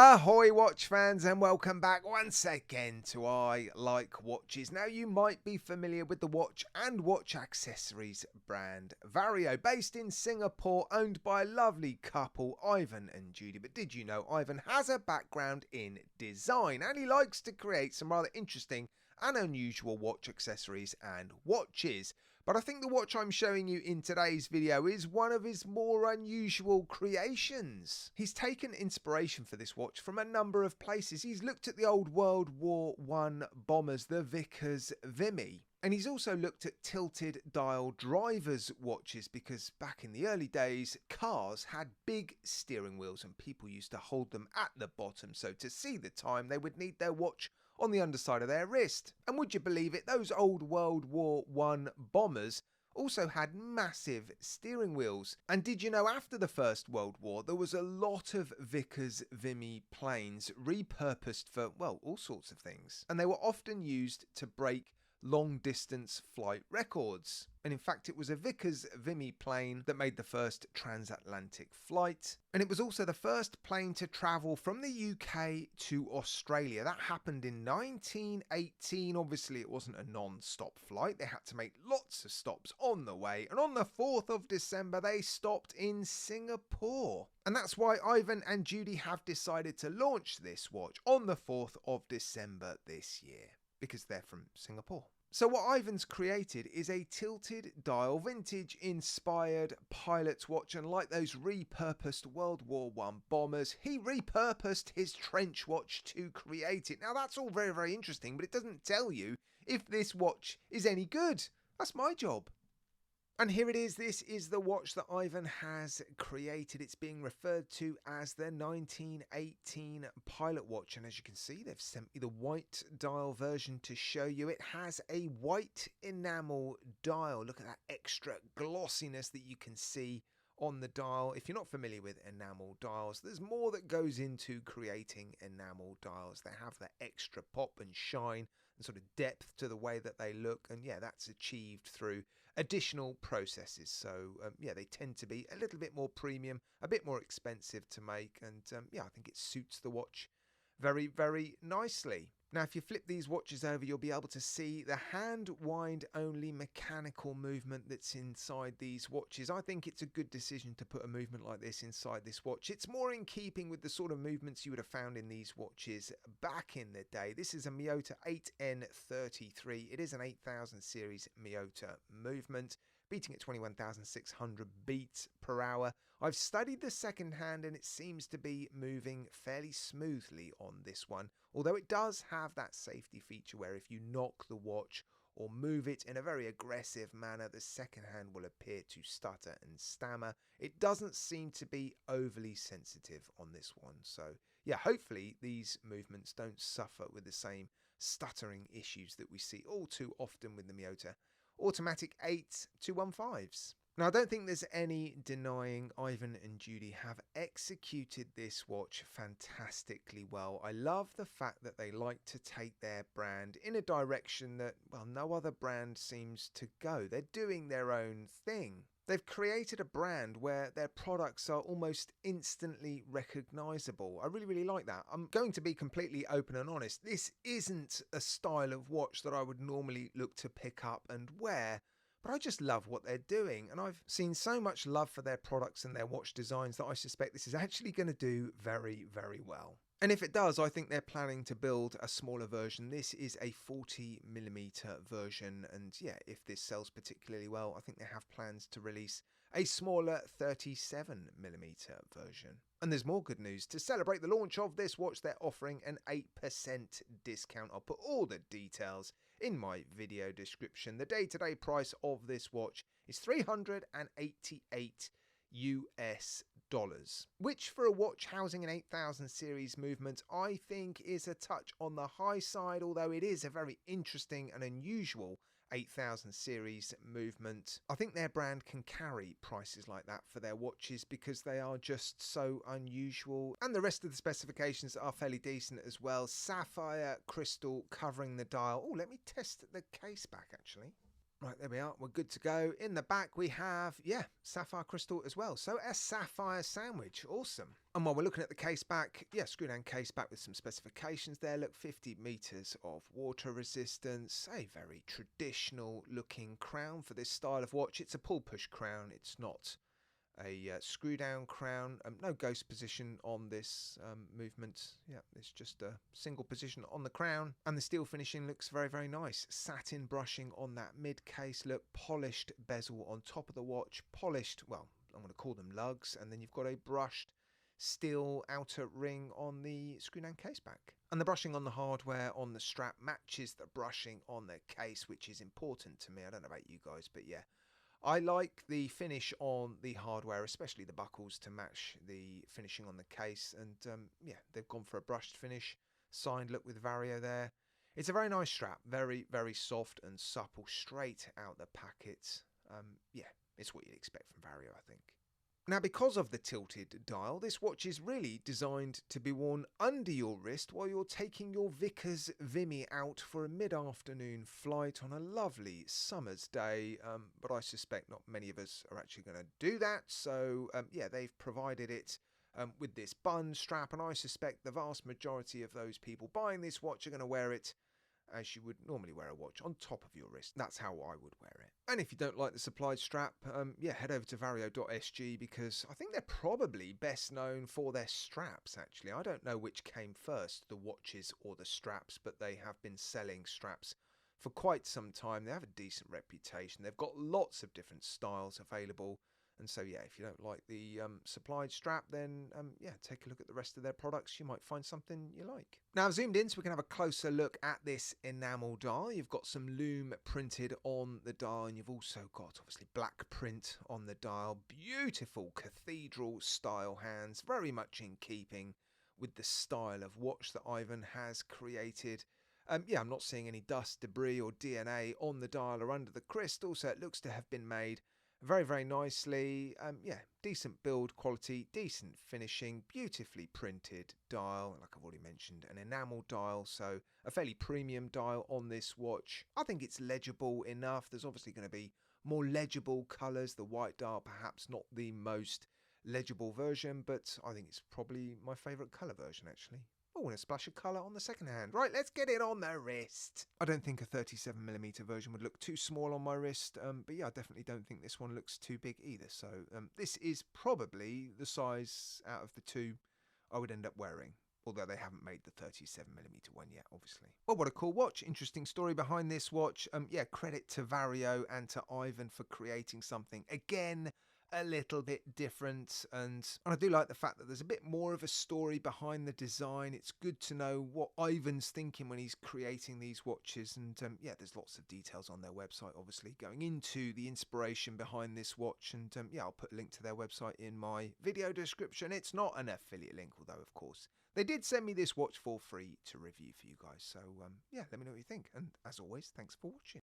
Ahoy watch fans, and welcome back once again to I Like Watches. Now you might be familiar with the watch and watch accessories brand Vario, based in Singapore, owned by a lovely couple, Ivan and Judy. But did you know Ivan has a background in design and he likes to create some rather interesting and unusual watch accessories and watches? But I think the watch I'm showing you in today's video is one of his more unusual creations. He's taken inspiration for this watch from a number of places. He's looked at the old World War I bombers, the Vickers Vimy. And he's also looked at tilted dial drivers watches, because back in the early days, cars had big steering wheels and people used to hold them at the bottom. So to see the time, they would need their watch on the underside of their wrist. And would you believe it, those old World War I bombers also had massive steering wheels. And did you know after the First World War there was a lot of Vickers Vimy planes repurposed for, well, all sorts of things. And they were often used to break long distance flight records. And in fact it was a Vickers Vimy plane that made the first transatlantic flight, and it was also the first plane to travel from the UK to Australia. That happened in 1918. Obviously it wasn't a non-stop flight, they had to make lots of stops on the way, and on the 4th of December they stopped in Singapore. And that's why Ivan and Judy have decided to launch this watch on the 4th of December this year, because they're from Singapore. So what Ivan's created is a tilted dial vintage inspired pilot's watch, and like those repurposed World War I bombers, he repurposed his trench watch to create it. Now that's all very, very interesting, but it doesn't tell you if this watch is any good. That's my job. And here it is. This is the watch that Ivan has created. It's being referred to as the 1918 pilot watch. And as you can see, they've sent me the white dial version to show you. It has a white enamel dial. Look at that extra glossiness that you can see on the dial. If you're not familiar with enamel dials, there's more that goes into creating enamel dials. They have that extra pop and shine and sort of depth to the way that they look. And yeah, that's achieved through additional processes. So yeah, they tend to be a little bit more premium, a bit more expensive to make, and yeah, I think it suits the watch very, very nicely. Now if you flip these watches over, you'll be able to see the hand wind only mechanical movement that's inside these watches. I think it's a good decision to put a movement like this inside this watch. It's more in keeping with the sort of movements you would have found in these watches back in the day. This is a Miyota 8N33. It is an 8000 series Miyota movement, beating at 21,600 beats per hour. I've studied the second hand and it seems to be moving fairly smoothly on this one, although it does have that safety feature where if you knock the watch or move it in a very aggressive manner, the second hand will appear to stutter and stammer. It doesn't seem to be overly sensitive on this one. So yeah, hopefully these movements don't suffer with the same stuttering issues that we see all too often with the Miyota automatic 8215s. Now I don't think there's any denying Ivan and Judy have executed this watch fantastically well. I love the fact that they like to take their brand in a direction that, well, no other brand seems to go. They're doing their own thing. They've created a brand where their products are almost instantly recognizable. I really, really like that. I'm going to be completely open and honest. This isn't a style of watch that I would normally look to pick up and wear, but I just love what they're doing. And I've seen so much love for their products and their watch designs that I suspect this is actually going to do very, very well. And if it does, I think they're planning to build a smaller version. This is a 40mm version, and yeah, if this sells particularly well, I think they have plans to release a smaller 37mm version. And there's more good news. To celebrate the launch of this watch, they're offering an 8% discount. I'll put all the details in my video description. The day-to-day price of this watch is $388 US dollars, which for a watch housing an 8000 series movement I think is a touch on the high side, although it is a very interesting and unusual 8000 series movement. I think their brand can carry prices like that for their watches because they are just so unusual, and the rest of the specifications are fairly decent as well. Sapphire crystal covering the dial. Oh, let me test the case back actually. Right, there we are. We're good to go. In the back, we have, yeah, sapphire crystal as well. So a sapphire sandwich. Awesome. And while we're looking at the case back, yeah, screw down case back with some specifications there. Look, 50 meters of water resistance. A very traditional looking crown for this style of watch. It's a pull push crown. It's not a screw down crown. No ghost position on this movement. Yeah, it's just a single position on the crown, and the steel finishing looks very, very nice. Satin brushing on that mid case. Look, polished bezel on top of the watch, polished, well, I'm going to call them lugs, and then you've got a brushed steel outer ring on the screw down case back. And the brushing on the hardware on the strap matches the brushing on the case, which is important to me. I don't know about you guys, but yeah, I like the finish on the hardware, especially the buckles, to match the finishing on the case. And yeah, they've gone for a brushed finish. Signed look with Vario there. It's a very nice strap. Very, very soft and supple, straight out the packet. Yeah, it's what you'd expect from Vario, I think. Now, because of the tilted dial, this watch is really designed to be worn under your wrist while you're taking your Vickers Vimy out for a mid-afternoon flight on a lovely summer's day. But I suspect not many of us are actually going to do that. So, yeah, they've provided it with this bun strap, and I suspect the vast majority of those people buying this watch are going to wear it as you would normally wear a watch, on top of your wrist. That's how I would wear it. And if you don't like the supplied strap, yeah, head over to vario.sg, because I think they're probably best known for their straps, actually. I don't know which came first, the watches or the straps, but they have been selling straps for quite some time. They have a decent reputation. They've got lots of different styles available. And so, yeah, if you don't like the supplied strap, then, yeah, take a look at the rest of their products. You might find something you like. Now, I've zoomed in so we can have a closer look at this enamel dial. You've got some loom printed on the dial, and you've also got, obviously, black print on the dial. Beautiful cathedral-style hands, very much in keeping with the style of watch that Ivan has created. Yeah, I'm not seeing any dust, debris, or DNA on the dial or under the crystal, so it looks to have been made very, very nicely. Yeah, decent build quality, decent finishing, beautifully printed dial. Like I've already mentioned, an enamel dial, so a fairly premium dial on this watch. I think it's legible enough. There's obviously going to be more legible colours. The white dial, perhaps not the most legible version, but I think it's probably my favourite colour version, actually. Oh, and a splash of colour on the second hand. Right, let's get it on the wrist. I don't think a 37mm version would look too small on my wrist, but yeah, I definitely don't think this one looks too big either. So this is probably the size out of the two I would end up wearing, although they haven't made the 37mm one yet, obviously. Well, what a cool watch. Interesting story behind this watch. Yeah, credit to Vario and to Ivan for creating something, again, a little bit different, and I do like the fact that there's a bit more of a story behind the design. It's good to know what Ivan's thinking when he's creating these watches, and yeah, there's lots of details on their website, obviously, going into the inspiration behind this watch, and yeah, I'll put a link to their website in my video description. It's not an affiliate link, although, of course, they did send me this watch for free to review for you guys, so yeah, let me know what you think, and as always, thanks for watching.